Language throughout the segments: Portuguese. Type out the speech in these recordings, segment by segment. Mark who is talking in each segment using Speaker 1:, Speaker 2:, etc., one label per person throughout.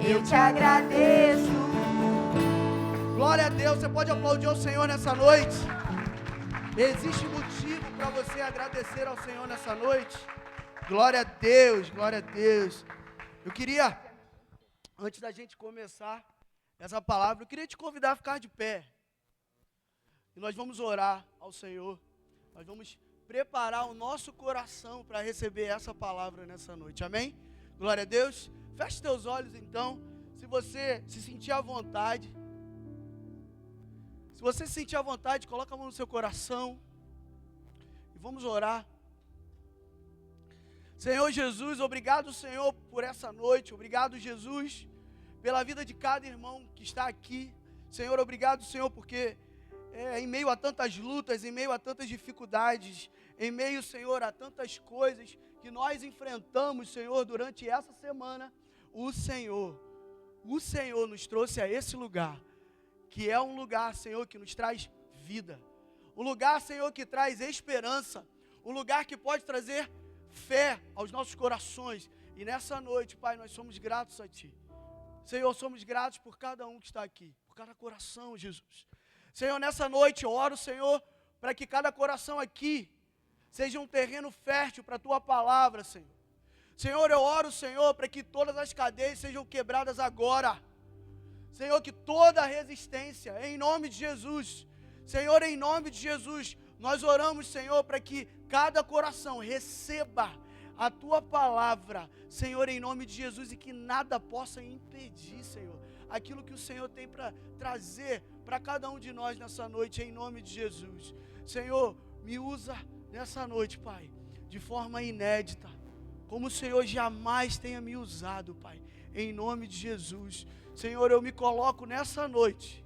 Speaker 1: eu te agradeço.
Speaker 2: Glória a Deus, você pode aplaudir ao Senhor nessa noite? Existe motivo para você agradecer ao Senhor nessa noite? Glória a Deus, glória a Deus. Eu queria, antes da gente começar essa palavra, eu queria te convidar a ficar de pé. E nós vamos orar ao Senhor. Nós vamos preparar o nosso coração para receber essa palavra nessa noite. Amém? Glória a Deus. Feche teus olhos então. Se você se sentir à vontade. Se você se sentir à vontade, coloca a mão no seu coração. E vamos orar. Senhor Jesus, obrigado, Senhor, por essa noite. Obrigado, Jesus, pela vida de cada irmão que está aqui. Senhor, obrigado, Senhor, porque em meio a tantas lutas, em meio a tantas dificuldades, em meio, Senhor, a tantas coisas que nós enfrentamos, Senhor, durante essa semana, o Senhor nos trouxe a esse lugar, que é um lugar, Senhor, que nos traz vida. Um lugar, Senhor, que traz esperança. Um lugar que pode trazer fé aos nossos corações. E nessa noite, Pai, nós somos gratos a Ti. Senhor, somos gratos por cada um que está aqui, por cada coração, Jesus. Senhor, nessa noite eu oro, Senhor, para que cada coração aqui seja um terreno fértil para a Tua palavra, Senhor. Senhor, eu oro, Senhor, para que todas as cadeias sejam quebradas agora. Senhor, que toda resistência, em nome de Jesus, Senhor, em nome de Jesus, nós oramos, Senhor, para que cada coração receba a Tua palavra, Senhor, em nome de Jesus, e que nada possa impedir, Senhor, aquilo que o Senhor tem para trazer para cada um de nós nessa noite, em nome de Jesus. Senhor, me usa nessa noite, Pai, de forma inédita, como o Senhor jamais tenha me usado, Pai, em nome de Jesus. Senhor, eu me coloco nessa noite,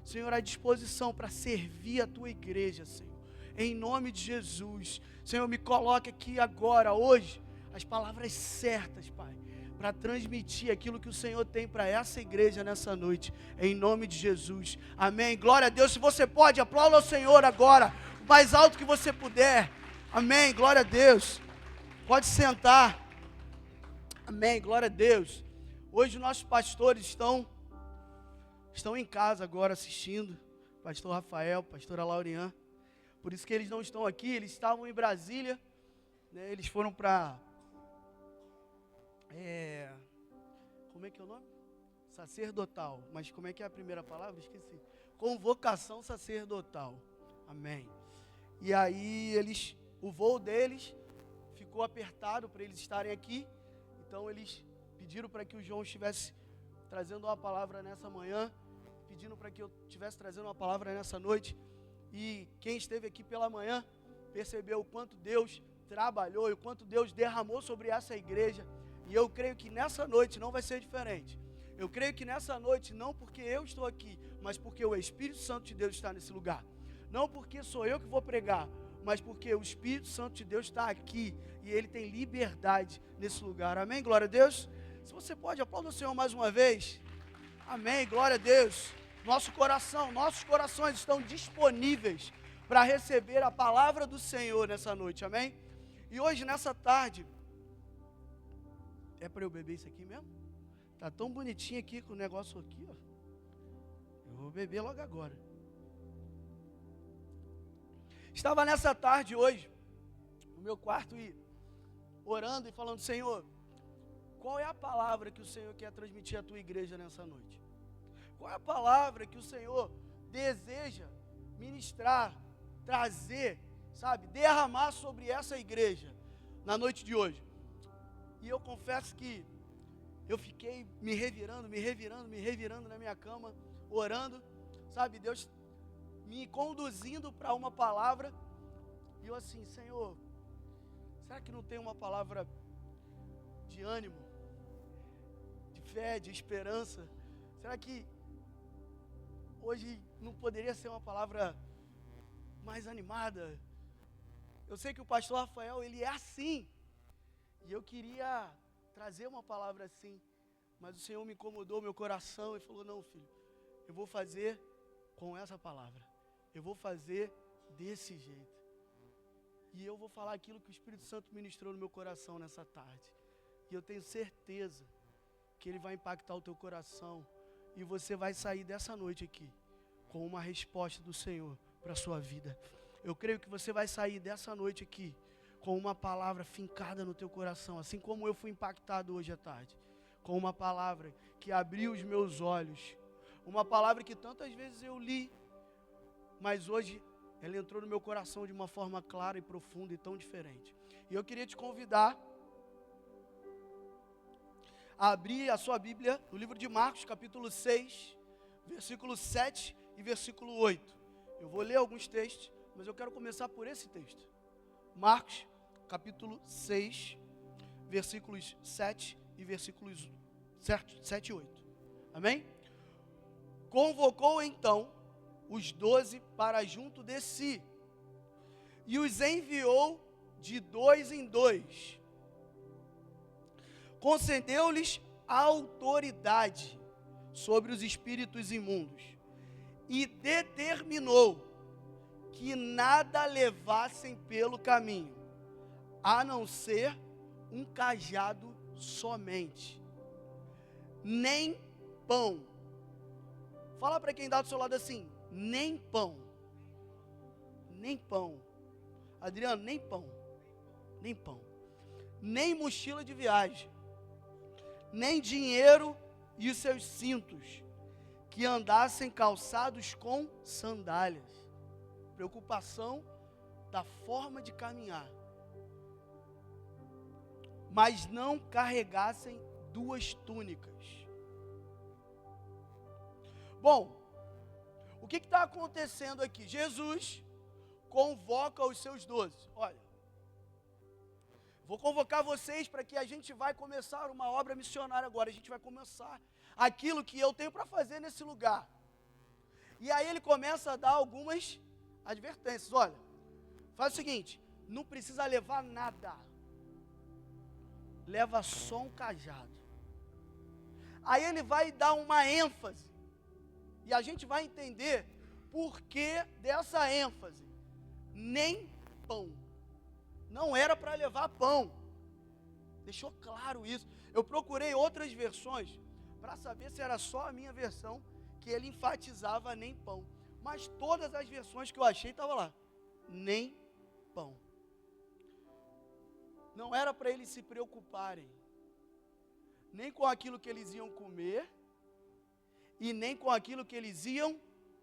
Speaker 2: Senhor, à disposição para servir a Tua igreja, Senhor, em nome de Jesus. Senhor, me coloque aqui agora, hoje, as palavras certas, Pai, para transmitir aquilo que o Senhor tem para essa igreja nessa noite, em nome de Jesus. Amém. Glória a Deus. Se você pode, aplauda ao Senhor agora, o mais alto que você puder. Amém. Glória a Deus. Pode sentar. Amém. Glória a Deus. Hoje nossos pastores estão em casa agora assistindo. Pastor Rafael, pastora Laurian. Por isso que eles não estão aqui, eles estavam em Brasília, né? Eles foram para, como é que é o nome? Sacerdotal, mas como é que é a primeira palavra? Esqueci. Convocação sacerdotal, amém. E aí o voo deles ficou apertado para eles estarem aqui, então eles pediram para que o João estivesse trazendo uma palavra nessa manhã, pedindo para que eu estivesse trazendo uma palavra nessa noite. E quem esteve aqui pela manhã percebeu o quanto Deus trabalhou e o quanto Deus derramou sobre essa igreja. E eu creio que nessa noite não vai ser diferente. Eu creio que nessa noite, não porque eu estou aqui, mas porque o Espírito Santo de Deus está nesse lugar. Não porque sou eu que vou pregar, mas porque o Espírito Santo de Deus está aqui e Ele tem liberdade nesse lugar. Amém? Glória a Deus. Se você pode, aplauda o Senhor mais uma vez. Amém? Glória a Deus. Nossos corações estão disponíveis para receber a palavra do Senhor nessa noite, amém? E hoje, nessa tarde, é para eu beber isso aqui mesmo? Tá tão bonitinho aqui com o negócio aqui, ó. Eu vou beber logo agora. Estava nessa tarde hoje, no meu quarto, e orando e falando, Senhor, qual é a palavra que o Senhor quer transmitir à Tua igreja nessa noite? Qual é a palavra que o Senhor deseja ministrar, trazer, sabe, derramar sobre essa igreja na noite de hoje? E eu confesso que eu fiquei me revirando na minha cama, orando, sabe, Deus me conduzindo para uma palavra, e eu assim, Senhor, será que não tem uma palavra de ânimo, de fé, de esperança? Será que hoje não poderia ser uma palavra mais animada? Eu sei que o pastor Rafael, ele é assim. E eu queria trazer uma palavra assim. Mas o Senhor me incomodou meu coração e falou, não, filho, eu vou fazer com essa palavra. Eu vou fazer desse jeito. E eu vou falar aquilo que o Espírito Santo ministrou no meu coração nessa tarde. E eu tenho certeza que ele vai impactar o teu coração e você vai sair dessa noite aqui com uma resposta do Senhor para a sua vida. Eu creio que você vai sair dessa noite aqui com uma palavra fincada no teu coração, assim como eu fui impactado hoje à tarde, com uma palavra que abriu os meus olhos, uma palavra que tantas vezes eu li, mas hoje ela entrou no meu coração de uma forma clara e profunda e tão diferente. E eu queria te convidar a abrir a sua Bíblia no livro de Marcos, capítulo 6, versículo 7 e versículo 8. Eu vou ler alguns textos, mas eu quero começar por esse texto. Marcos, capítulo 6, versículos 7 e versículos 7 e 8. Amém? Convocou então os 12 para junto de si e os enviou de 2 em 2. Concedeu-lhes autoridade sobre os espíritos imundos e determinou que nada levassem pelo caminho, a não ser um cajado somente, nem pão. Fala para quem dá do seu lado assim, nem pão. Nem pão. Adriano, nem pão. Nem pão. Nem mochila de viagem. Nem dinheiro e os seus cintos, que andassem calçados com sandálias. Preocupação da forma de caminhar. Mas não carregassem 2 túnicas. Bom, o que está acontecendo aqui? Jesus convoca os seus 12. Olha, vou convocar vocês para que a gente vai começar uma obra missionária agora. A gente vai começar aquilo que eu tenho para fazer nesse lugar. E aí ele começa a dar algumas advertências. Olha, faz o seguinte, não precisa levar nada. Leva só um cajado. Aí ele vai dar uma ênfase. E a gente vai entender por que dessa ênfase. Nem pão. Não era para levar pão. Deixou claro isso. Eu procurei outras versões para saber se era só a minha versão que ele enfatizava nem pão. Mas todas as versões que eu achei estavam lá. Nem pão. Não era para eles se preocuparem nem com aquilo que eles iam comer e nem com aquilo que eles iam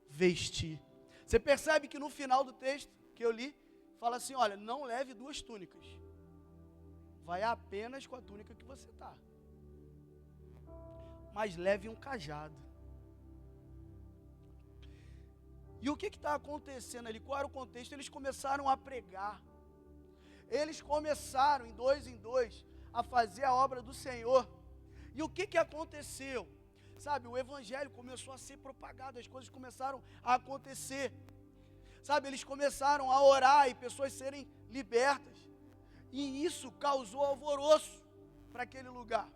Speaker 2: vestir. Você percebe que no final do texto que eu li, fala assim, olha, não leve 2 túnicas. Vai apenas com a túnica que você está. Mas leve um cajado. E o que está acontecendo ali? Qual era o contexto? Eles começaram a pregar. Eles começaram, em 2, a fazer a obra do Senhor. E o que aconteceu? Sabe, o evangelho começou a ser propagado, as coisas começaram a acontecer. Sabe, eles começaram a orar e pessoas serem libertas. E isso causou alvoroço para aquele lugar.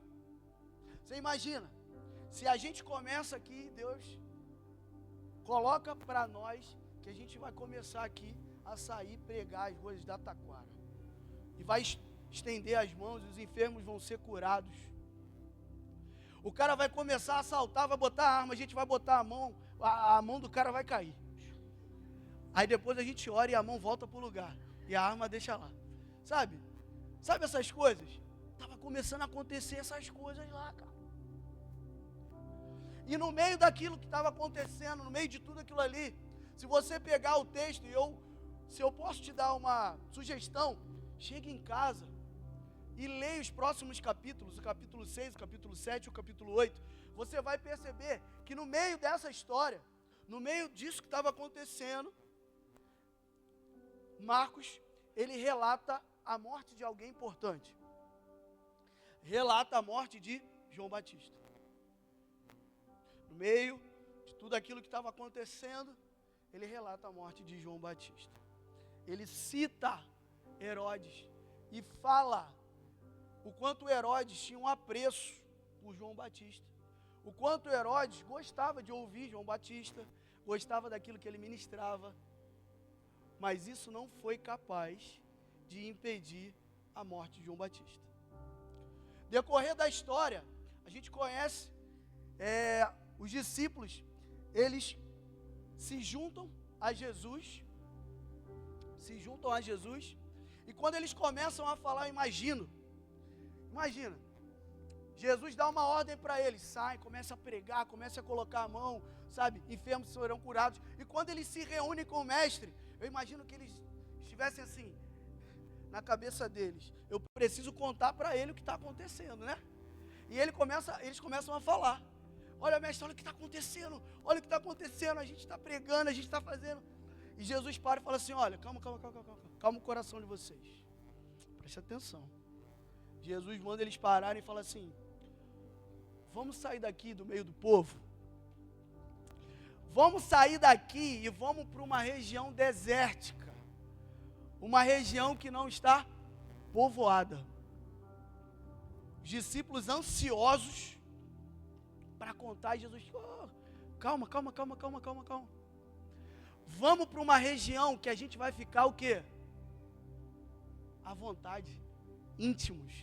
Speaker 2: Você imagina, se a gente começa aqui, Deus coloca para nós que a gente vai começar aqui a sair pregar as ruas da Taquara. E vai estender as mãos e os enfermos vão ser curados. O cara vai começar a assaltar, vai botar a arma, a gente vai botar a mão do cara vai cair. Aí depois a gente ora e a mão volta para o lugar. E a arma deixa lá. Sabe? Sabe essas coisas? Estava começando a acontecer essas coisas lá, cara. E no meio daquilo que estava acontecendo, no meio de tudo aquilo ali, se você pegar o texto, se eu posso te dar uma sugestão, chegue em casa e leia os próximos capítulos, o capítulo 6, o capítulo 7 e o capítulo 8. Você vai perceber que no meio dessa história, no meio disso que estava acontecendo, Marcos, ele relata a morte de alguém importante. Relata a morte de João Batista. No meio de tudo aquilo que estava acontecendo, ele relata a morte de João Batista. Ele cita Herodes e fala o quanto Herodes tinha um apreço por João Batista. O quanto Herodes gostava de ouvir João Batista, gostava daquilo que ele ministrava. Mas isso não foi capaz de impedir a morte de João Batista. Decorrer da história, A gente conhece os discípulos, eles se juntam a Jesus, e quando eles começam a falar, imagina, Jesus dá uma ordem para eles, sai, começa a pregar, começa a colocar a mão, sabe, enfermos serão curados, e quando eles se reúnem com o mestre, eu imagino que eles estivessem assim, na cabeça deles, eu preciso contar para ele o que está acontecendo, né? E eles começam a falar, olha mestre, olha o que está acontecendo, a gente está pregando, a gente está fazendo, e Jesus para e fala assim, olha, calma o coração de vocês, preste atenção. Jesus manda eles pararem e fala assim, vamos sair daqui do meio do povo, vamos sair daqui e vamos para uma região desértica, uma região que não está povoada. Os discípulos ansiosos para contar, Jesus, calma. Vamos para uma região que a gente vai ficar o quê? À vontade, íntimos.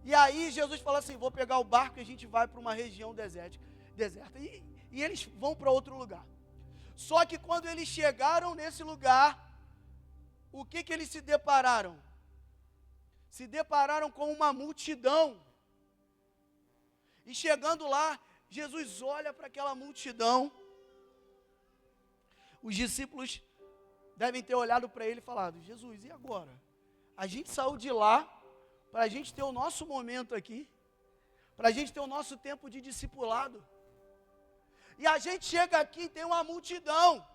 Speaker 2: E aí Jesus fala assim, vou pegar o barco e a gente vai para uma região deserta. E eles vão para outro lugar. Só que quando eles chegaram nesse lugar, o que eles se depararam? Se depararam com uma multidão. E chegando lá, Jesus olha para aquela multidão. Os discípulos devem ter olhado para ele e falado, Jesus, e agora? A gente saiu de lá para a gente ter o nosso momento aqui, para a gente ter o nosso tempo de discipulado. E a gente chega aqui e tem uma multidão.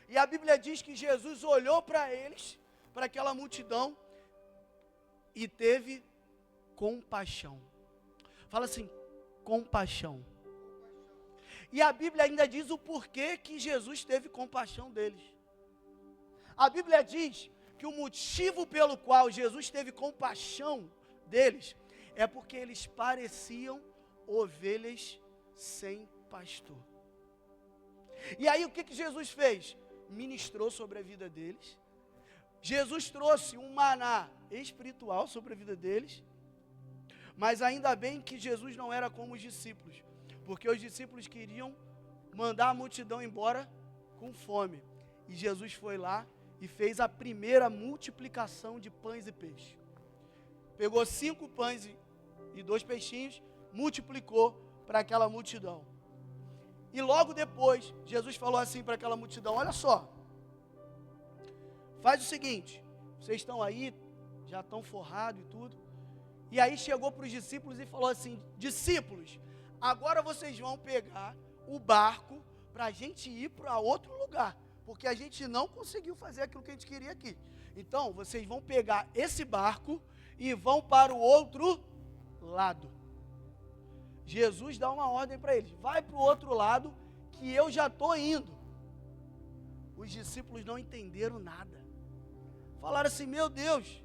Speaker 2: E a Bíblia diz que Jesus olhou para eles, para aquela multidão, e teve compaixão. Fala assim, compaixão. E a Bíblia ainda diz o porquê que Jesus teve compaixão deles. A Bíblia diz que o motivo pelo qual Jesus teve compaixão deles é porque eles pareciam ovelhas sem pastor. E aí o que Jesus fez? Ministrou sobre a vida deles. Jesus trouxe um maná espiritual sobre a vida deles. Mas ainda bem que Jesus não era como os discípulos, porque os discípulos queriam mandar a multidão embora com fome. E Jesus foi lá e fez a primeira multiplicação de pães e peixes. Pegou 5 pães e 2 peixinhos, multiplicou para aquela multidão. E logo depois, Jesus falou assim para aquela multidão, olha só, faz o seguinte, vocês estão aí, já estão forrados e tudo. E aí chegou para os discípulos e falou assim, discípulos, agora vocês vão pegar o barco para a gente ir para outro lugar, porque a gente não conseguiu fazer aquilo que a gente queria aqui. Então, vocês vão pegar esse barco e vão para o outro lado. Jesus dá uma ordem para eles, vai para o outro lado que eu já estou indo. Os discípulos não entenderam nada. Falaram assim, meu Deus,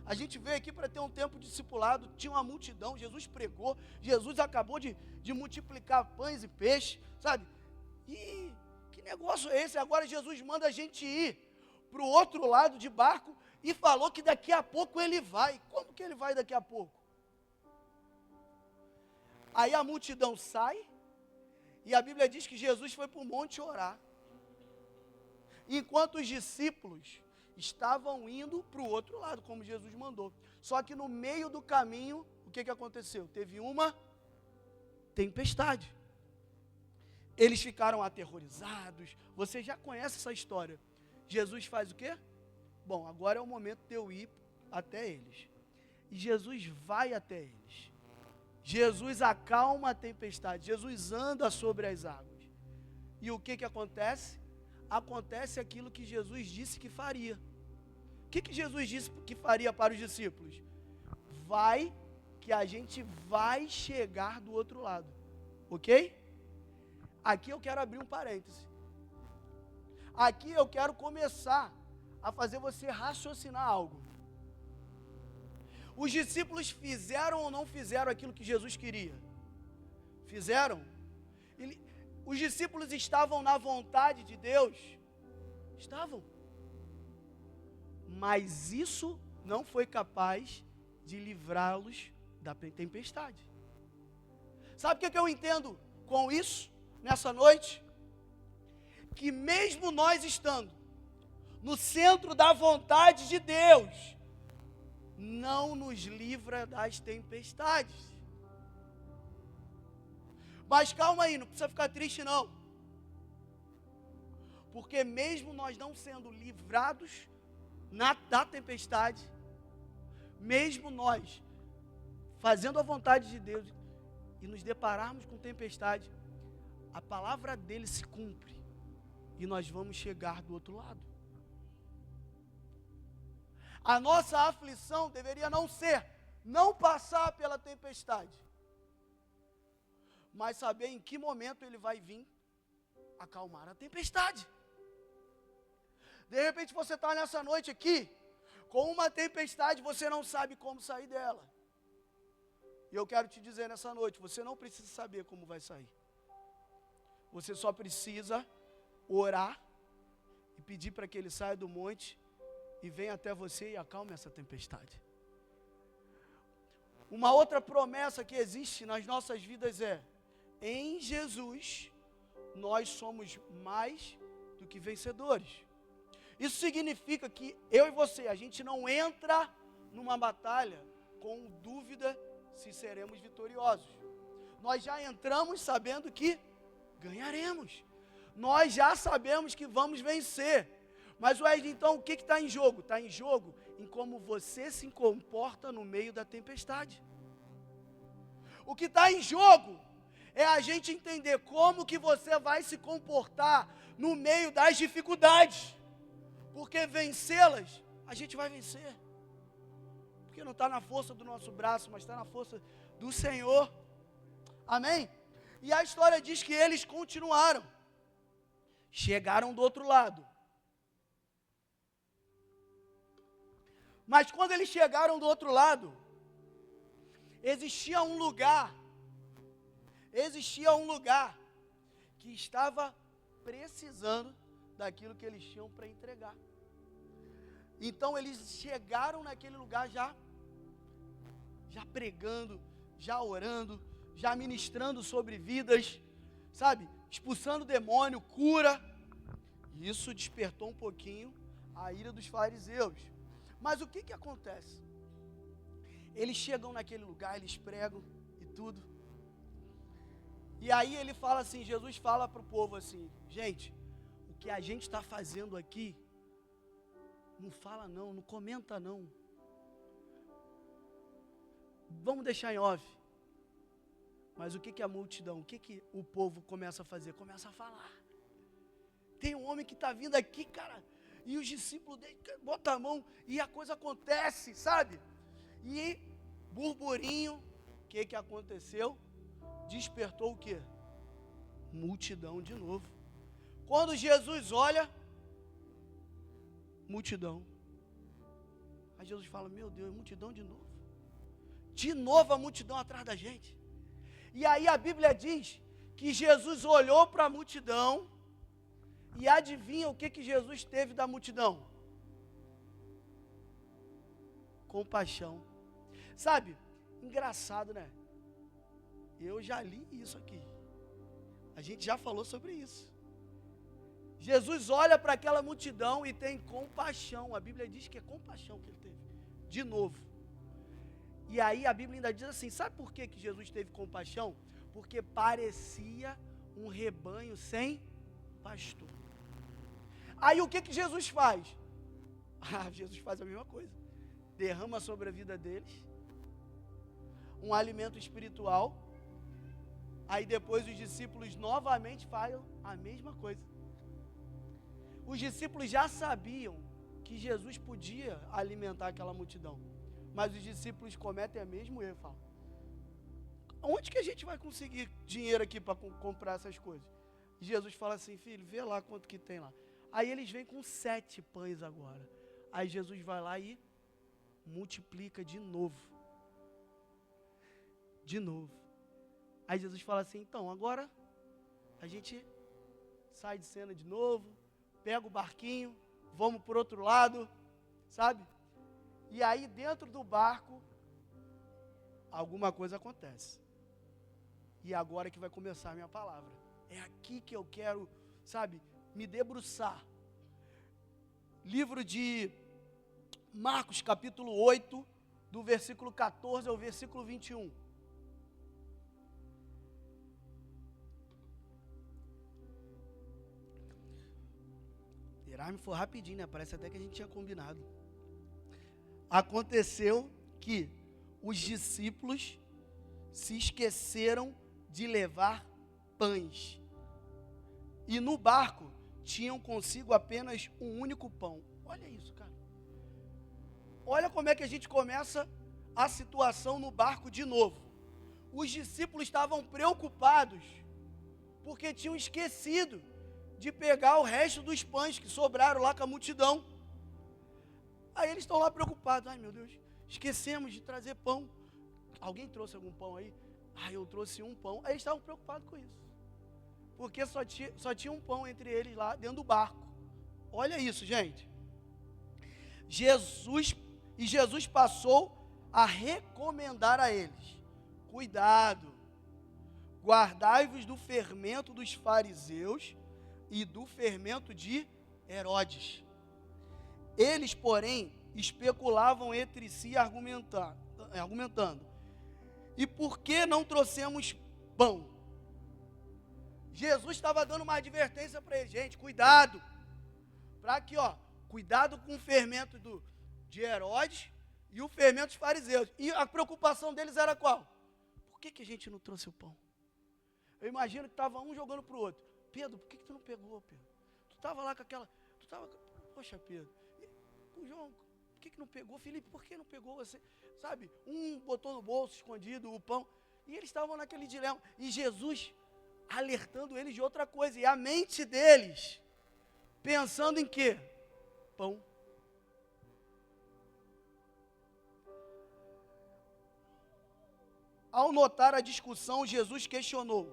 Speaker 2: a gente veio aqui para ter um tempo discipulado, tinha uma multidão, Jesus pregou, Jesus acabou de multiplicar pães e peixes, sabe? E que negócio é esse? Agora Jesus manda a gente ir para o outro lado de barco e falou que daqui a pouco ele vai. Como que ele vai daqui a pouco? Aí a multidão sai e a Bíblia diz que Jesus foi para o monte orar. Enquanto os discípulos estavam indo para o outro lado, como Jesus mandou. Só que no meio do caminho, o que aconteceu? Teve uma tempestade. Eles ficaram aterrorizados. Você já conhece essa história. Jesus faz o quê? Bom, agora é o momento de eu ir até eles. E Jesus vai até eles. Jesus acalma a tempestade. Jesus anda sobre as águas. E o que acontece? Acontece aquilo que Jesus disse que faria. O que Jesus disse que faria para os discípulos? Vai, que a gente vai chegar do outro lado. Ok? Aqui eu quero abrir um parêntese. Aqui eu quero começar a fazer você raciocinar algo. Os discípulos fizeram ou não fizeram aquilo que Jesus queria? Fizeram? Os discípulos estavam na vontade de Deus? Estavam. Mas isso não foi capaz de livrá-los da tempestade. Sabe o que eu entendo com isso, nessa noite? Que mesmo nós estando no centro da vontade de Deus, não nos livra das tempestades. Mas calma aí, não precisa ficar triste não. Porque mesmo nós não sendo livrados da tempestade, mesmo nós fazendo a vontade de Deus e nos depararmos com tempestade, a palavra dele se cumpre e nós vamos chegar do outro lado. A nossa aflição deveria não passar pela tempestade, mas saber em que momento ele vai vir acalmar a tempestade. De repente você está nessa noite aqui, com uma tempestade, você não sabe como sair dela. E eu quero te dizer nessa noite, você não precisa saber como vai sair. Você só precisa orar e pedir para que ele saia do monte e venha até você e acalme essa tempestade. Uma outra promessa que existe nas nossas vidas é: em Jesus nós somos mais do que vencedores. Isso significa que eu e você, a gente não entra numa batalha com dúvida se seremos vitoriosos. Nós já entramos sabendo que ganharemos. Nós já sabemos que vamos vencer. Mas Wesley, então o que está em jogo? Está em jogo em como você se comporta no meio da tempestade. O que está em jogo é a gente entender como que você vai se comportar no meio das dificuldades. Porque vencê-las, a gente vai vencer. Porque não está na força do nosso braço, mas está na força do Senhor. Amém? E a história diz que eles continuaram. Chegaram do outro lado. Mas quando eles chegaram do outro lado, existia um lugar que estava precisando daquilo que eles tinham para entregar. Então eles chegaram naquele lugar já pregando, já orando, já ministrando sobre vidas, sabe? Expulsando demônio, cura. Isso despertou um pouquinho a ira dos fariseus. Mas o que acontece? Eles chegam naquele lugar, eles pregam e tudo. E aí ele fala assim, Jesus fala para o povo assim: gente, o que a gente está fazendo aqui, não fala não, não comenta não. Vamos deixar em off. Mas o que a multidão, o que o povo começa a fazer? Começa a falar. Tem um homem que está vindo aqui, cara, e os discípulos dele botam a mão e a coisa acontece, sabe? E burburinho, o que aconteceu? Despertou o quê? Multidão de novo. Quando Jesus olha, multidão. Aí Jesus fala: meu Deus, multidão de novo. De novo a multidão atrás da gente. E aí a Bíblia diz que Jesus olhou para a multidão e adivinha o que Jesus teve da multidão? Compaixão. Sabe, engraçado, né? Eu já li isso aqui. A gente já falou sobre isso. Jesus olha para aquela multidão e tem compaixão. A Bíblia diz que é compaixão que ele teve. De novo. E aí a Bíblia ainda diz assim, sabe por que Jesus teve compaixão? Porque parecia um rebanho sem pastor. Aí o que Jesus faz? Jesus faz a mesma coisa. Derrama sobre a vida deles um alimento espiritual. Aí depois os discípulos novamente fazem a mesma coisa. Os discípulos já sabiam que Jesus podia alimentar aquela multidão. Mas os discípulos cometem o mesmo erro. Falam: onde que a gente vai conseguir dinheiro aqui para comprar essas coisas? E Jesus fala assim: filho, vê lá quanto que tem lá. Aí eles vêm com 7 pães agora. Aí Jesus vai lá e multiplica de novo. De novo. Aí Jesus fala assim: então, agora a gente sai de cena de novo, pega o barquinho, vamos para o outro lado, sabe? E aí dentro do barco, alguma coisa acontece. E agora que vai começar a minha palavra. É aqui que eu quero, sabe, me debruçar. Livro de Marcos, capítulo 8, do versículo 14 ao versículo 21. Erasmo foi rapidinho, né? Parece até que a gente tinha combinado. Aconteceu que os discípulos se esqueceram de levar pães. E no barco tinham consigo apenas um único pão. Olha isso, cara. Olha como é que a gente começa a situação no barco de novo. Os discípulos estavam preocupados porque tinham esquecido de pegar o resto dos pães que sobraram lá com a multidão. Aí eles estão lá preocupados. Ai, meu Deus, esquecemos de trazer pão. Alguém trouxe algum pão aí? Eu trouxe um pão. Aí eles estavam preocupados com isso. Porque só tinha um pão entre eles lá dentro do barco. Olha isso, gente. Jesus passou a recomendar a eles: cuidado, guardai-vos do fermento dos fariseus e do fermento de Herodes. Eles, porém, especulavam entre si argumentando: e por que não trouxemos pão? Jesus estava dando uma advertência para eles: gente, cuidado, para que, cuidado com o fermento de Herodes e o fermento dos fariseus. E a preocupação deles era qual? Por que a gente não trouxe o pão? Eu imagino que estava um jogando para o outro: Pedro, por que tu não pegou, Pedro? Tu estava lá com aquela... Poxa, Pedro, o João, por que não pegou? Felipe, por que não pegou você? Sabe, um botou no bolso escondido o pão. E eles estavam naquele dilema. E Jesus alertando eles de outra coisa. E a mente deles pensando em quê? Pão. Ao notar a discussão, Jesus questionou: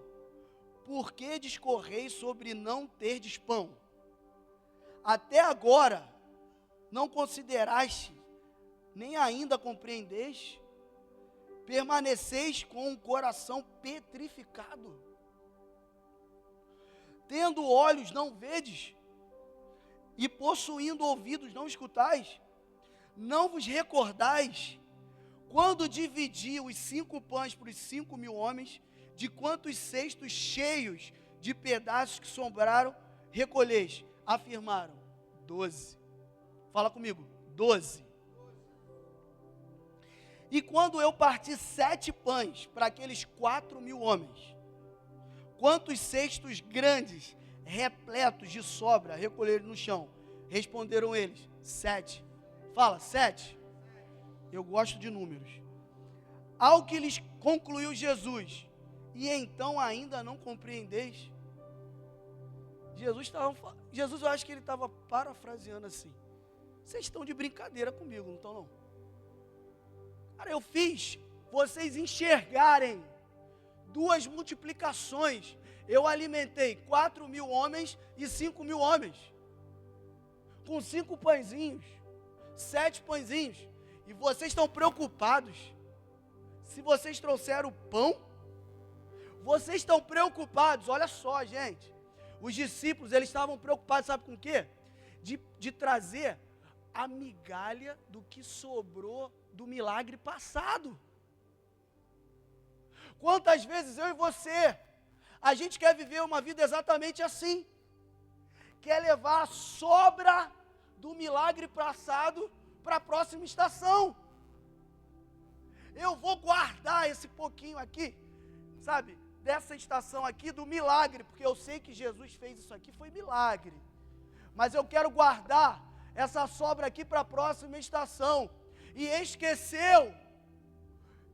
Speaker 2: por que discorreis sobre não terdes pão? Até agora não consideraste, nem ainda compreendeis? Permaneceis com o coração petrificado? Tendo olhos, não vedes? E possuindo ouvidos, não escutais? Não vos recordais quando dividi os 5 pães para os 5.000 homens, de quantos cestos cheios de pedaços que sobraram recolheis? Afirmaram: 12. Fala comigo: 12. E quando eu parti 7 pães para aqueles 4.000 homens, quantos cestos grandes, repletos de sobra, recolheram no chão? Responderam eles: 7. Fala: 7. Eu gosto de números. Ao que lhes concluiu Jesus: e então ainda não compreendeis? Jesus, eu acho que ele estava parafraseando assim: vocês estão de brincadeira comigo, não estão não? Cara, eu fiz vocês enxergarem 2 multiplicações. Eu alimentei 4.000 homens e 5.000 homens, com 5 pãezinhos, 7 pãezinhos. E vocês estão preocupados se vocês trouxeram pão? Vocês estão preocupados, olha só, gente. Os discípulos, eles estavam preocupados, sabe com o quê? De trazer a migalha do que sobrou do milagre passado. Quantas vezes eu e você, a gente quer viver uma vida exatamente assim? Quer levar a sobra do milagre passado para a próxima estação. Eu vou guardar esse pouquinho aqui, sabe, dessa estação aqui, do milagre, porque eu sei que Jesus fez isso aqui, foi milagre. Mas eu quero guardar essa sobra aqui para a próxima estação. E esqueceu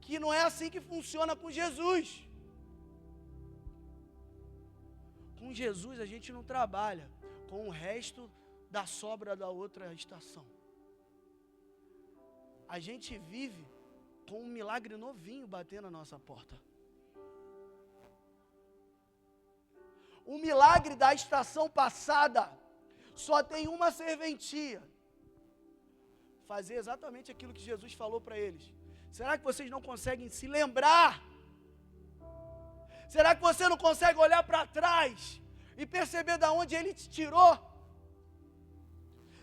Speaker 2: que não é assim que funciona com Jesus. Com Jesus a gente não trabalha com o resto da sobra da outra estação. A gente vive com um milagre novinho batendo na nossa porta. O milagre da estação passada só tem uma serventia: fazer exatamente aquilo que Jesus falou para eles. Será que vocês não conseguem se lembrar? Será que você não consegue olhar para trás e perceber de onde Ele te tirou?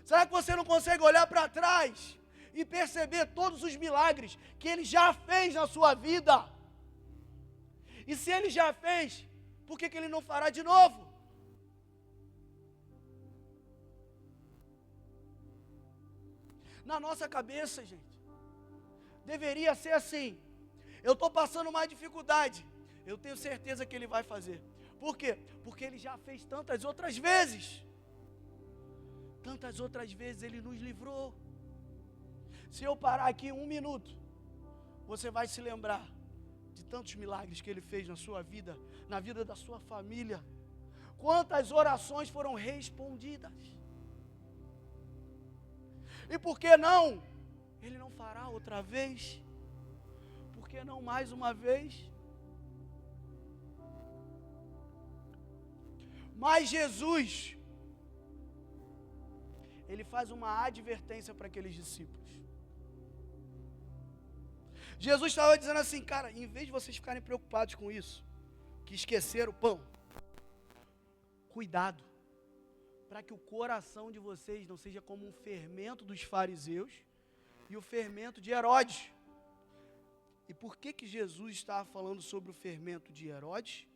Speaker 2: Será que você não consegue olhar para trás e perceber todos os milagres que Ele já fez na sua vida? E se Ele já fez, por que Ele não fará de novo? Na nossa cabeça, gente, deveria ser assim: eu estou passando uma dificuldade, eu tenho certeza que Ele vai fazer. Por quê? Porque Ele já fez tantas outras vezes. Tantas outras vezes Ele nos livrou. Se eu parar aqui 1 minuto, você vai se lembrar de tantos milagres que Ele fez na sua vida, na vida da sua família. Quantas orações foram respondidas. E por que não? Ele não fará outra vez? Por que não mais uma vez? Mas Jesus, Ele faz uma advertência para aqueles discípulos. Jesus estava dizendo assim: cara, em vez de vocês ficarem preocupados com isso, que esqueceram o pão, cuidado, para que o coração de vocês não seja como um fermento dos fariseus e o fermento de Herodes. E por que Jesus estava falando sobre o fermento de Herodes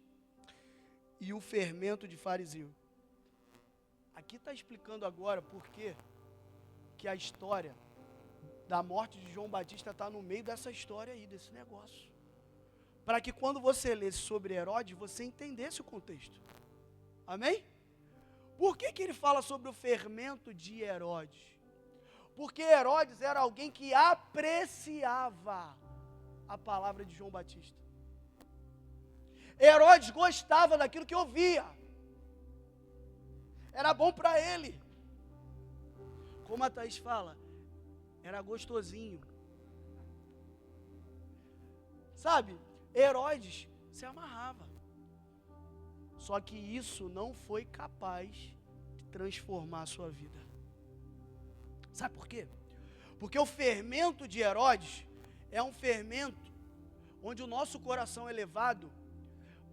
Speaker 2: e o fermento de fariseu? Aqui está explicando agora por que a história da morte de João Batista está no meio dessa história aí, desse negócio. Para que quando você lesse sobre Herodes, você entendesse o contexto. Amém? Por que ele fala sobre o fermento de Herodes? Porque Herodes era alguém que apreciava a palavra de João Batista. Herodes gostava daquilo que ouvia. Era bom para ele. Como a Thaís fala, era gostosinho. Sabe, Herodes se amarrava. Só que isso não foi capaz de transformar a sua vida. Sabe por quê? Porque o fermento de Herodes é um fermento onde o nosso coração é levado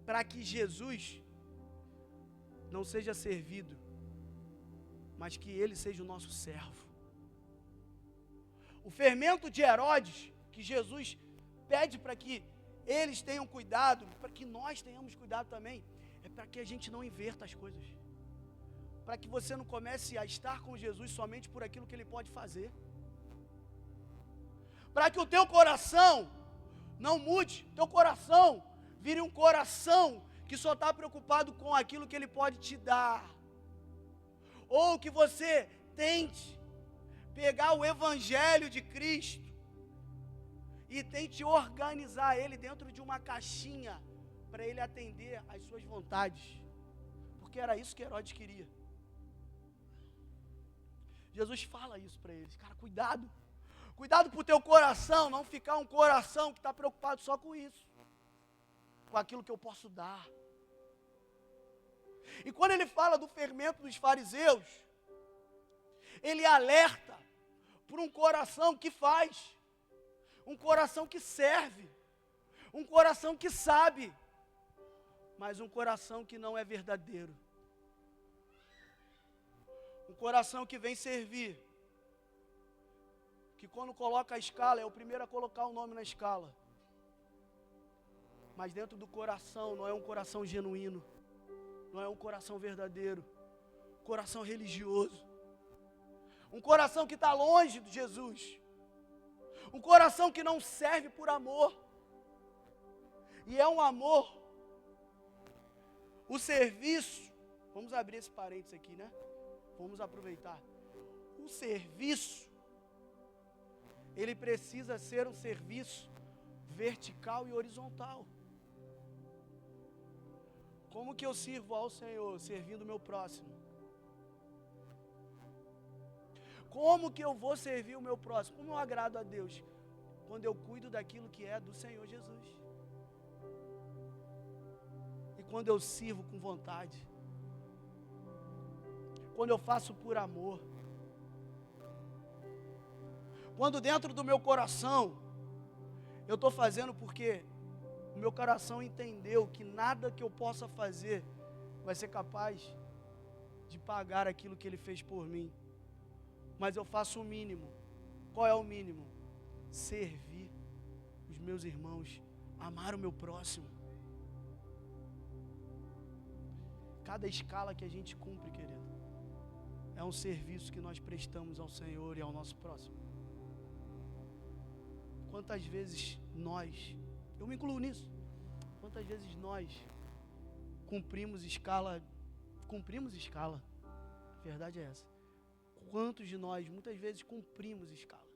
Speaker 2: para que Jesus não seja servido, mas que Ele seja o nosso servo. O fermento de Herodes, que Jesus pede para que eles tenham cuidado, para que nós tenhamos cuidado também, é para que a gente não inverta as coisas. Para que você não comece a estar com Jesus somente por aquilo que Ele pode fazer. Para que o teu coração não mude, teu coração vire um coração que só está preocupado com aquilo que Ele pode te dar. Ou que você tente pegar o Evangelho de Cristo e tente organizar ele dentro de uma caixinha para ele atender às suas vontades. Porque era isso que Herodes queria. Jesus fala isso para eles: cara, cuidado. Cuidado para o teu coração não ficar um coração que está preocupado só com isso, com aquilo que eu posso dar. E quando ele fala do fermento dos fariseus, ele alerta por um coração que faz, um coração que serve, um coração que sabe, mas um coração que não é verdadeiro. Um coração que vem servir, que quando coloca a escala é o primeiro a colocar o nome na escala, mas dentro do coração não é um coração genuíno, não é um coração verdadeiro, coração religioso, um coração que está longe de Jesus, um coração que não serve por amor, e é um amor, o serviço, vamos abrir esse parênteses aqui, né? Vamos aproveitar. O serviço, ele precisa ser um serviço vertical e horizontal. Como que eu sirvo ao Senhor? Servindo o meu próximo. Como que eu vou servir o meu próximo? Como eu agrado a Deus? Quando eu cuido daquilo que é do Senhor Jesus. E quando eu sirvo com vontade. Quando eu faço por amor. Quando dentro do meu coração Eu estou fazendo porque o meu coração entendeu que nada que eu possa fazer vai ser capaz de pagar aquilo que Ele fez por mim. Mas eu faço o mínimo. Qual é o mínimo? Servir os meus irmãos, amar o meu próximo. Cada escala que a gente cumpre, querido, é um serviço que nós prestamos ao Senhor e ao nosso próximo. Quantas vezes nós, eu me incluo nisso, quantas vezes nós cumprimos escala, a verdade é essa. Quantos de nós, muitas vezes, cumprimos escala?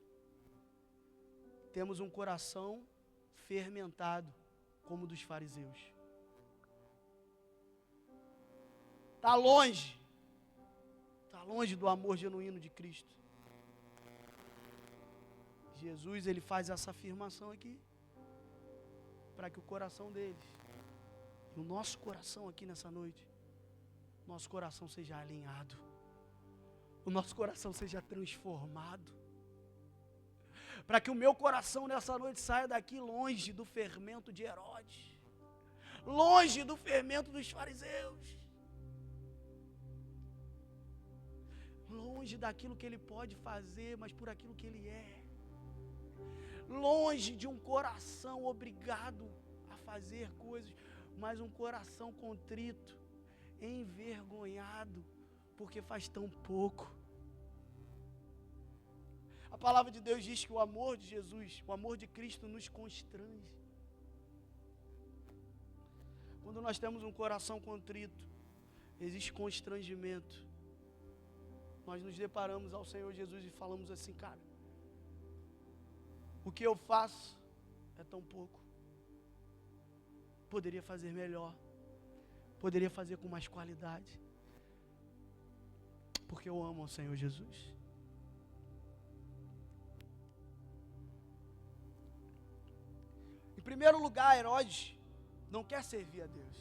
Speaker 2: Temos um coração fermentado, como o dos fariseus. Está longe do amor genuíno de Cristo. Jesus, ele faz essa afirmação aqui, para que o coração deles, e o nosso coração aqui nessa noite, nosso coração seja alinhado, o nosso coração seja transformado, para que o meu coração nessa noite saia daqui longe do fermento de Herodes, longe do fermento dos fariseus, longe daquilo que ele pode fazer, mas por aquilo que ele é, longe de um coração obrigado a fazer coisas, mas um coração contrito, envergonhado, porque faz tão pouco. A palavra de Deus diz que o amor de Jesus, o amor de Cristo nos constrange. Quando nós temos um coração contrito, existe constrangimento. Nós nos deparamos ao Senhor Jesus e falamos assim, cara, o que eu faço é tão pouco. Poderia fazer melhor. Poderia fazer com mais qualidade. Porque eu amo ao Senhor Jesus. Em primeiro lugar, Herodes não quer servir a Deus.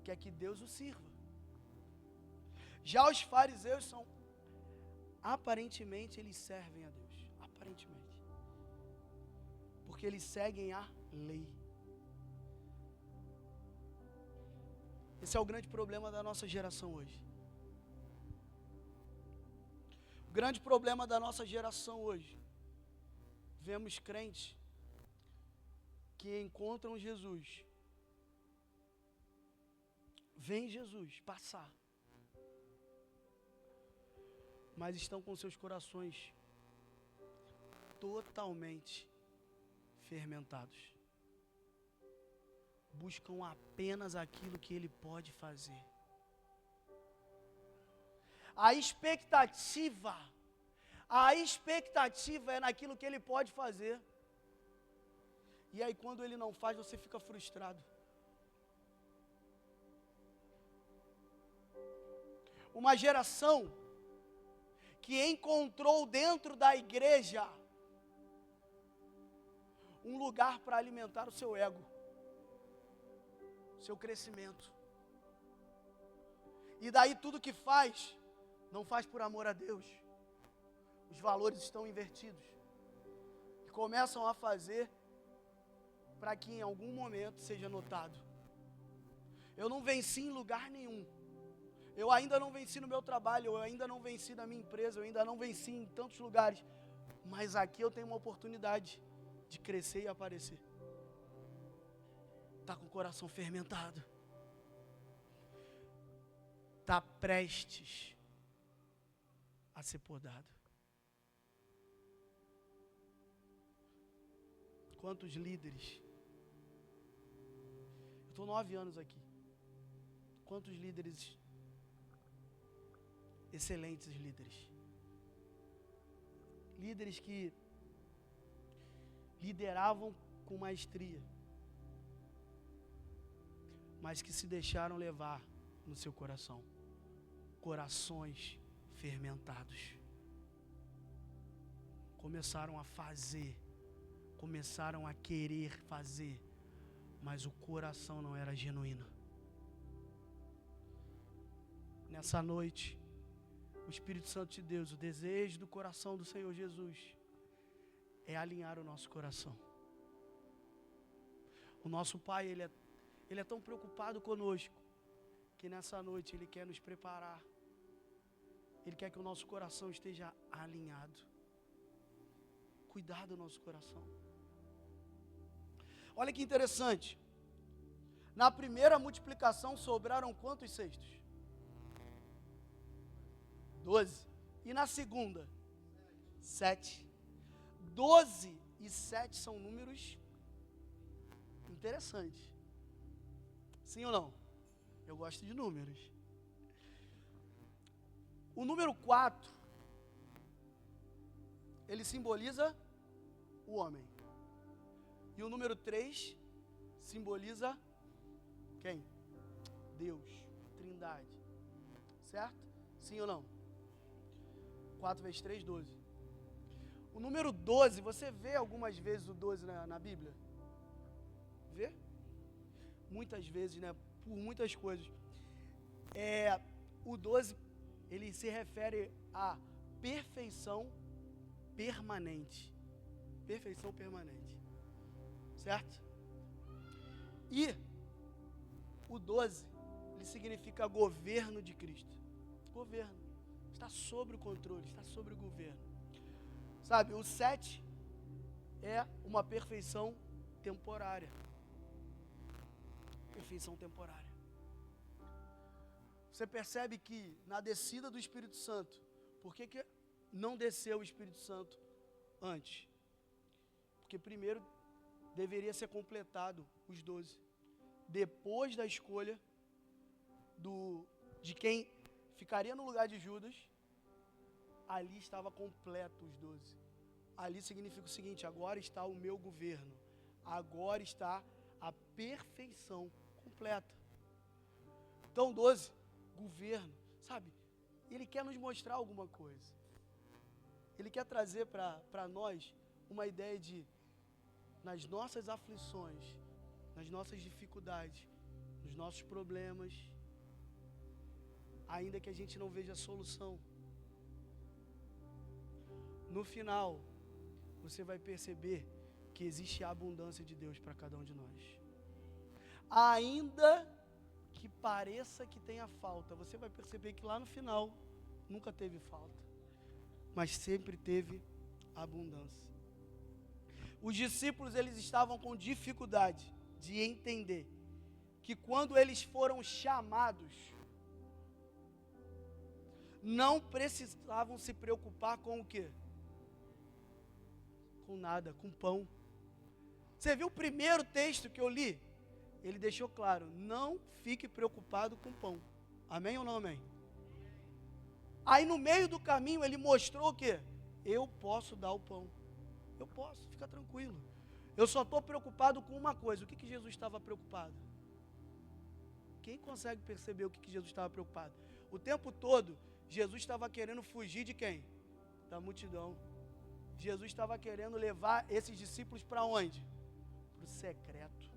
Speaker 2: Quer que Deus o sirva. Já os fariseus são, aparentemente, eles servem a Deus. Aparentemente. Porque eles seguem a lei. Esse é o grande problema da nossa geração hoje. O grande problema da nossa geração hoje. Vemos crentes que encontram Jesus. Vem Jesus passar. Mas estão com seus corações totalmente fermentados. Buscam apenas aquilo que Ele pode fazer. A expectativa é naquilo que Ele pode fazer. E aí quando Ele não faz, você fica frustrado. Uma geração que encontrou dentro da igreja um lugar para alimentar o seu ego, seu crescimento. E daí tudo que faz, não faz por amor a Deus. Os valores estão invertidos. E começam a fazer para que em algum momento seja notado. Eu não venci em lugar nenhum. Eu ainda não venci no meu trabalho, eu ainda não venci na minha empresa, eu ainda não venci em tantos lugares. Mas aqui eu tenho uma oportunidade de crescer e aparecer. Está com o coração fermentado. Está prestes a ser podado. Quantos líderes? Eu estou 9 anos aqui. Quantos líderes, excelentes líderes. Líderes que lideravam com maestria, mas que se deixaram levar no seu coração. Corações fermentados. Começaram a fazer, começaram a querer fazer, mas o coração não era genuíno. Nessa noite, o Espírito Santo de Deus, o desejo do coração do Senhor Jesus, é alinhar o nosso coração. O nosso Pai, Ele é tão preocupado conosco, que nessa noite Ele quer nos preparar. Ele quer que o nosso coração esteja alinhado. Cuidar do nosso coração. Olha que interessante. Na primeira multiplicação sobraram quantos cestos? 12. E na segunda? 7. 12 e 7 são números interessantes. Sim ou não? Eu gosto de números. O número 4, ele simboliza o homem. E o número 3 simboliza quem? Deus, Trindade. Certo? Sim ou não? 4 vezes 3, 12. O número 12, você vê algumas vezes o 12 na Bíblia? Vê? Muitas vezes, né? Por muitas coisas. O 12, ele se refere à perfeição permanente. Perfeição permanente. Certo? E o 12, ele significa governo de Cristo. Governo. Está sob o controle, está sob o governo. Sabe, o 7 é uma perfeição temporária. Perfeição temporária. Você percebe que na descida do Espírito Santo, por que não desceu o Espírito Santo antes? Porque primeiro deveria ser completado os 12. Depois da escolha de quem ficaria no lugar de Judas, ali estava completo os 12. Ali significa o seguinte: agora está o meu governo. Agora está a perfeição completa. Então 12, governo, sabe? Ele quer nos mostrar alguma coisa. Ele quer trazer para nós uma ideia de, nas nossas aflições, nas nossas dificuldades, nos nossos problemas, ainda que a gente não veja a solução, no final, você vai perceber que existe a abundância de Deus para cada um de nós. Ainda que pareça que tenha falta, você vai perceber que lá no final nunca teve falta, mas sempre teve abundância. Os discípulos, eles estavam com dificuldade de entender que quando eles foram chamados, não precisavam se preocupar com o quê? Com nada, com pão. Você viu o primeiro texto que eu li? Ele deixou claro: não fique preocupado com pão. Amém ou não amém? Aí no meio do caminho ele mostrou o quê? Eu posso dar o pão. Eu posso, fica tranquilo. Eu só estou preocupado com uma coisa. O que Jesus estava preocupado? Quem consegue perceber o que Jesus estava preocupado? O tempo todo, Jesus estava querendo fugir de quem? Da multidão. Jesus estava querendo levar esses discípulos para onde? Para o secreto.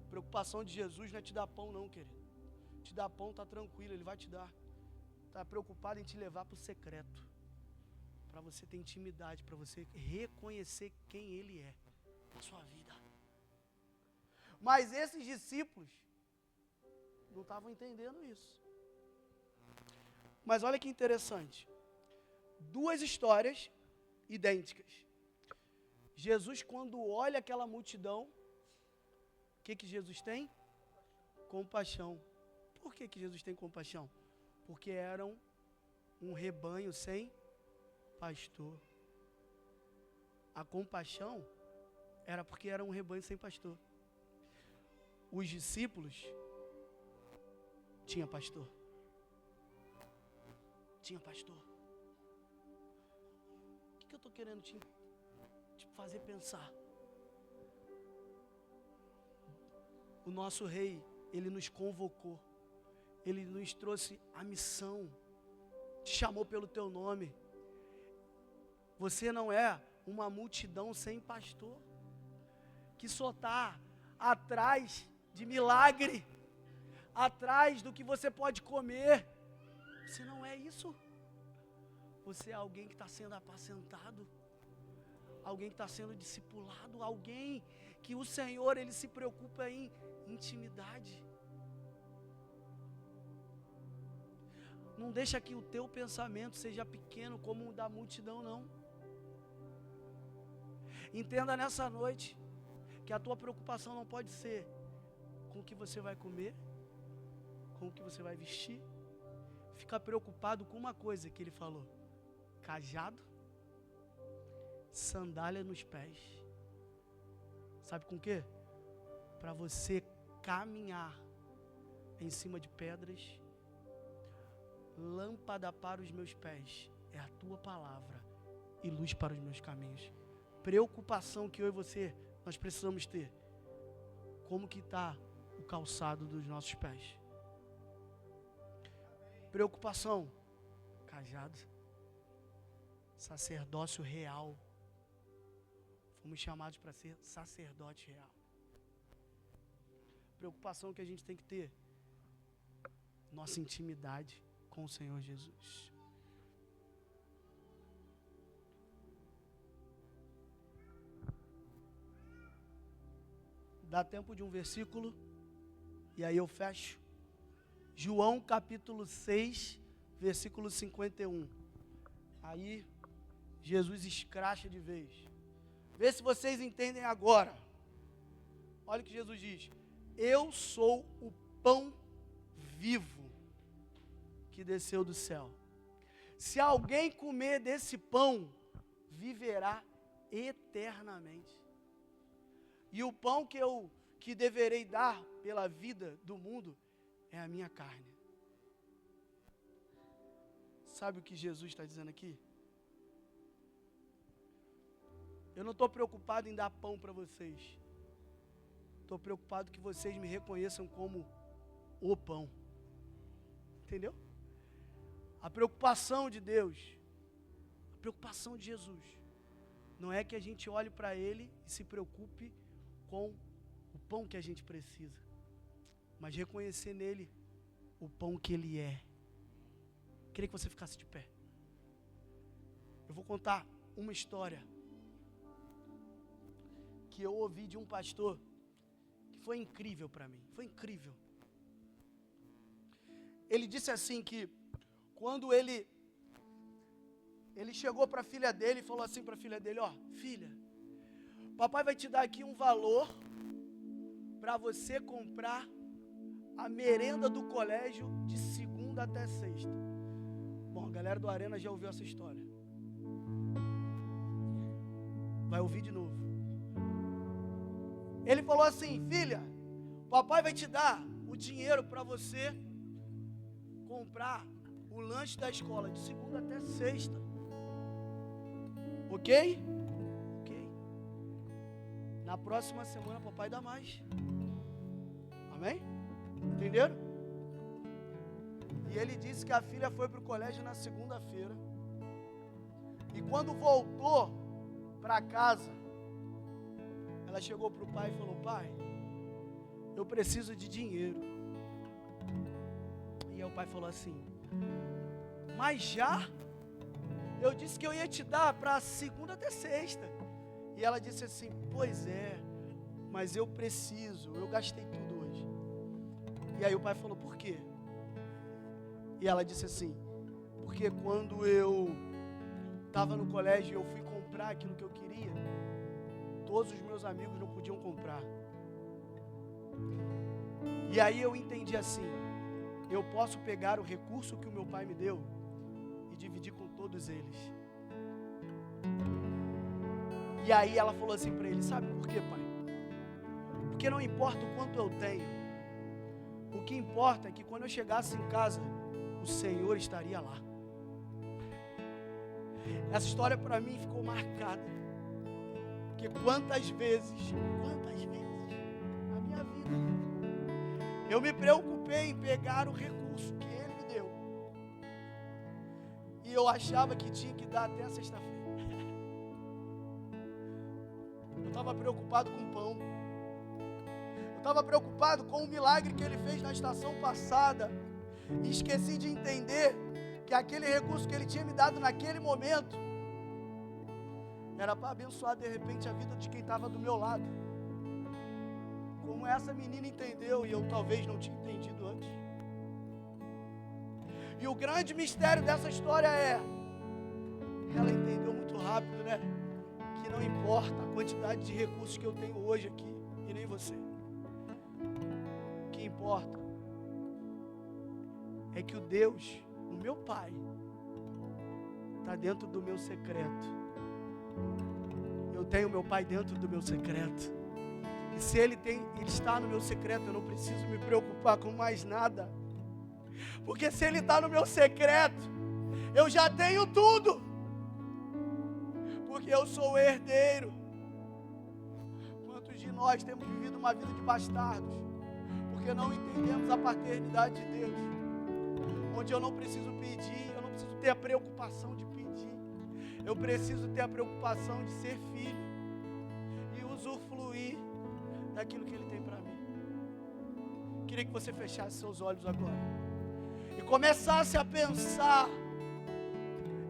Speaker 2: A preocupação de Jesus não é te dar pão não, querido. Te dar pão, está tranquilo, Ele vai te dar. Está preocupado em te levar para o secreto. Para você ter intimidade, para você reconhecer quem Ele é na sua vida. Mas esses discípulos não estavam entendendo isso. Mas olha que interessante. Duas histórias idênticas. Jesus, quando olha aquela multidão, o que Jesus tem? Compaixão. Por que Jesus tem compaixão? Porque eram um rebanho sem pastor. A compaixão era porque era um rebanho sem pastor. Os discípulos tinham pastor. Tinha pastor. O que eu estou querendo te fazer pensar? O nosso rei, ele nos convocou. Ele nos trouxe a missão. Te chamou pelo teu nome. Você não é uma multidão sem pastor, que só está atrás de milagre, atrás do que você pode comer. Você não é isso. Você é alguém que está sendo apacentado, alguém que está sendo discipulado, alguém que o Senhor, Ele se preocupa em intimidade. Não deixa que o teu pensamento seja pequeno como o da multidão, não. Entenda nessa noite que a tua preocupação não pode ser com o que você vai comer, com o que você vai vestir. Fica preocupado com uma coisa que ele falou: cajado, sandália nos pés. Sabe com o quê? Para você caminhar em cima de pedras. Lâmpada para os meus pés é a tua palavra e luz para os meus caminhos. Preocupação que eu e você, nós precisamos ter. Como que está o calçado dos nossos pés? Preocupação, cajado, sacerdócio real. Fomos chamados para ser sacerdote real. Preocupação que a gente tem que ter, nossa intimidade com o Senhor Jesus. Dá tempo de um versículo, e aí eu fecho. João capítulo 6, versículo 51. Aí, Jesus escracha de vez. Vê se vocês entendem agora. Olha o que Jesus diz: eu sou o pão vivo que desceu do céu. Se alguém comer desse pão, viverá eternamente. E o pão que deverei dar pela vida do mundo é a minha carne. Sabe o que Jesus está dizendo aqui? Eu não estou preocupado em dar pão para vocês. Estou preocupado que vocês me reconheçam como o pão. Entendeu? A preocupação de Deus, a preocupação de Jesus, não é que a gente olhe para Ele e se preocupe com o pão que a gente precisa, mas reconhecer nele o pão que Ele é. Queria que você ficasse de pé. Eu vou contar uma história que eu ouvi de um pastor que foi incrível para mim, foi incrível. Ele disse assim que quando ele chegou para a filha dele e falou assim para a filha dele: ó, filha, papai vai te dar aqui um valor para você comprar a merenda do colégio de segunda até sexta. Bom, a galera do Arena já ouviu essa história. Vai ouvir de novo. Ele falou assim: filha, papai vai te dar o dinheiro para você comprar o lanche da escola de segunda até sexta. Ok? Ok. Na próxima semana papai dá mais. Amém? Entenderam? E ele disse que a filha foi para o colégio na segunda-feira. E quando voltou para casa, ela chegou para o pai e falou: pai, eu preciso de dinheiro. E aí o pai falou assim: mas já? Eu disse que eu ia te dar para segunda até sexta. E ela disse assim: pois é, mas eu preciso, eu gastei tudo hoje. E aí o pai falou: por quê? E ela disse assim: porque quando eu estava no colégio e eu fui comprar aquilo que eu queria, todos os meus amigos não podiam comprar. E aí eu entendi assim: eu posso pegar o recurso que o meu pai me deu e dividir com todos eles. E aí ela falou assim para ele: sabe por quê, pai? Porque não importa o quanto eu tenho, o que importa é que quando eu chegasse em casa, o Senhor estaria lá. Essa história para mim ficou marcada, porque quantas vezes na minha vida eu me preocupei em pegar o recurso que Ele me deu e eu achava que tinha que dar até a sexta-feira. Eu estava preocupado com o pão, eu estava preocupado com o milagre que Ele fez na estação passada, e esqueci de entender que aquele recurso que Ele tinha me dado naquele momento era para abençoar de repente a vida de quem estava do meu lado. como essa menina entendeu e eu talvez não tinha entendido antes. E o grande mistério dessa história é, ela entendeu muito rápido, né? Que não importa a quantidade de recursos que eu tenho hoje aqui, e nem você. O que importa é que o Deus, o meu Pai, está dentro do meu secreto. Eu tenho meu Pai dentro do meu secreto. E se Ele está no meu secreto, eu não preciso me preocupar com mais nada. Porque se Ele está no meu secreto, eu já tenho tudo. Porque eu sou o herdeiro. Quantos de nós temos vivido uma vida de bastardos? Porque não entendemos a paternidade de Deus. Onde eu não preciso pedir, eu não preciso ter a preocupação de pedir. Eu preciso ter a preocupação de ser filho e usufruir daquilo que Ele tem para mim. Queria que você fechasse seus olhos agora e começasse a pensar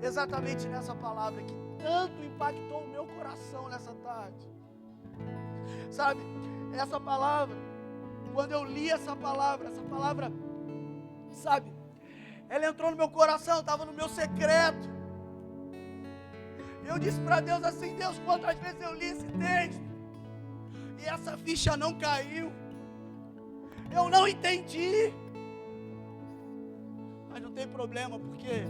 Speaker 2: exatamente nessa palavra que tanto impactou o meu coração nessa tarde. Sabe, essa palavra, quando eu li essa palavra, sabe, ela entrou no meu coração, estava no meu secreto. Eu disse para Deus assim: Deus, quantas vezes eu li esse texto e essa ficha não caiu, eu não entendi. Mas não tem problema, porque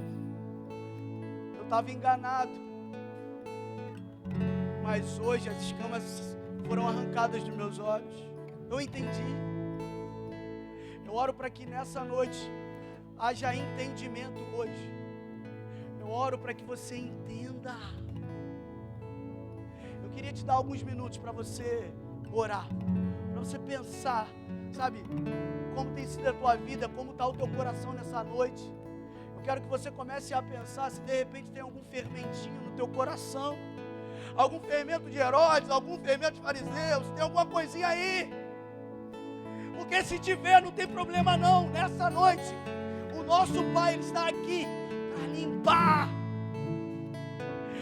Speaker 2: eu estava enganado. Mas hoje as escamas foram arrancadas dos meus olhos. Eu entendi. Eu oro para que nessa noite haja entendimento hoje. Eu oro para que você entenda. Eu queria te dar alguns minutos para você orar, para você pensar, sabe, como tem sido a tua vida, como está o teu coração nessa noite. Eu quero que você comece a pensar se de repente tem algum fermentinho no teu coração, algum fermento de Herodes, algum fermento de fariseus, tem alguma coisinha aí. Porque se tiver, não tem problema não. Nessa noite, o nosso Pai, Ele está aqui para limpar.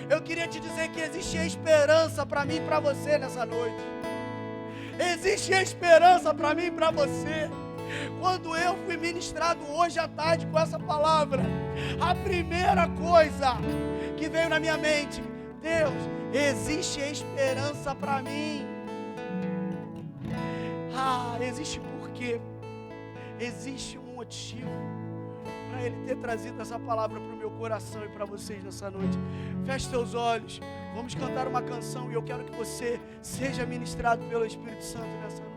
Speaker 2: Eu queria te dizer que existe esperança para mim e para você nessa noite. Existe esperança para mim e para você. Quando eu fui ministrado hoje à tarde com essa palavra, a primeira coisa que veio na minha mente: Deus, existe esperança para mim. Existe porquê. Existe um motivo para Ele ter trazido essa palavra para o meu coração e para vocês nessa noite. Feche seus olhos, vamos cantar uma canção e eu quero que você seja ministrado pelo Espírito Santo nessa noite.